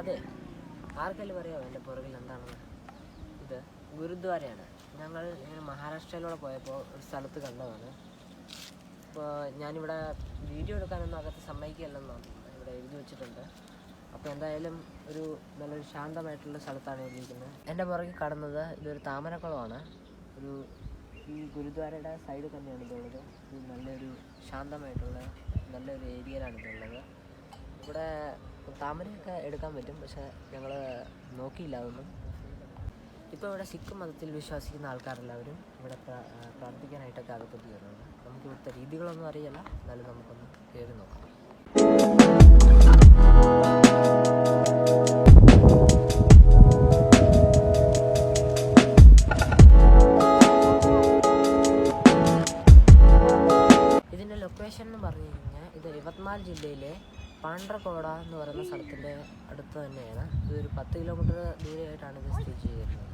അതെ, ആർക്കെല്ലാം പറയാമോ എൻ്റെ പുറകിൽ എന്താണെന്ന്? ഇത് ഗുരുദ്വാരയാണ്. ഞങ്ങൾ ഇങ്ങനെ മഹാരാഷ്ട്രയിലൂടെ പോയപ്പോൾ ഒരു സ്ഥലത്ത് കണ്ടതാണ്. ഇപ്പോൾ ഞാനിവിടെ വീഡിയോ എടുക്കാനൊന്നും അകത്ത് സമ്മതിക്കില്ലെന്നാണ് ഇവിടെ എഴുതി വെച്ചിട്ടുണ്ട്. അപ്പോൾ എന്തായാലും നല്ലൊരു ശാന്തമായിട്ടുള്ള സ്ഥലത്താണ് എഴുതിയിരിക്കുന്നത്. എൻ്റെ പുറകിൽ കാണുന്നത് ഇതൊരു താമരക്കുളമാണ്. ഈ ഗുരുദ്വാരയുടെ സൈഡിൽ തന്നെയാണ് ഇതുള്ളത്. ഇത് നല്ലൊരു ശാന്തമായിട്ടുള്ള നല്ലൊരു ഏരിയയിലാണ് ഇതുള്ളത്. ഇവിടെ താമരയൊക്കെ എടുക്കാൻ പറ്റും, പക്ഷേ ഞങ്ങൾ നോക്കിയില്ല അതൊന്നും. ഇപ്പോൾ ഇവിടെ സിഖ് മതത്തിൽ വിശ്വസിക്കുന്ന ആൾക്കാരെല്ലാവരും ഇവിടെ പ്രാർത്ഥിക്കാനായിട്ടൊക്കെ അകത്തോട്ട് കയറുന്നുണ്ട്. നമുക്ക് ഇവിടുത്തെ രീതികളൊന്നും അറിയില്ല, എന്നാലും നമുക്കൊന്ന് കയറി നോക്കാം. ഇതിൻ്റെ ലൊക്കേഷൻ എന്ന് പറഞ്ഞു കഴിഞ്ഞാൽ ഇത് യവത്മാൽ ജില്ലയിലെ പാണ്ഡ്രകോട എന്ന് പറയുന്ന സ്ഥലത്തിൻ്റെ അടുത്ത് തന്നെയാണ്. ഇതൊരു 10 കിലോമീറ്റർ ദൂരെയായിട്ടാണ് ഇത് സ്ഥിതി ചെയ്യുന്നത്.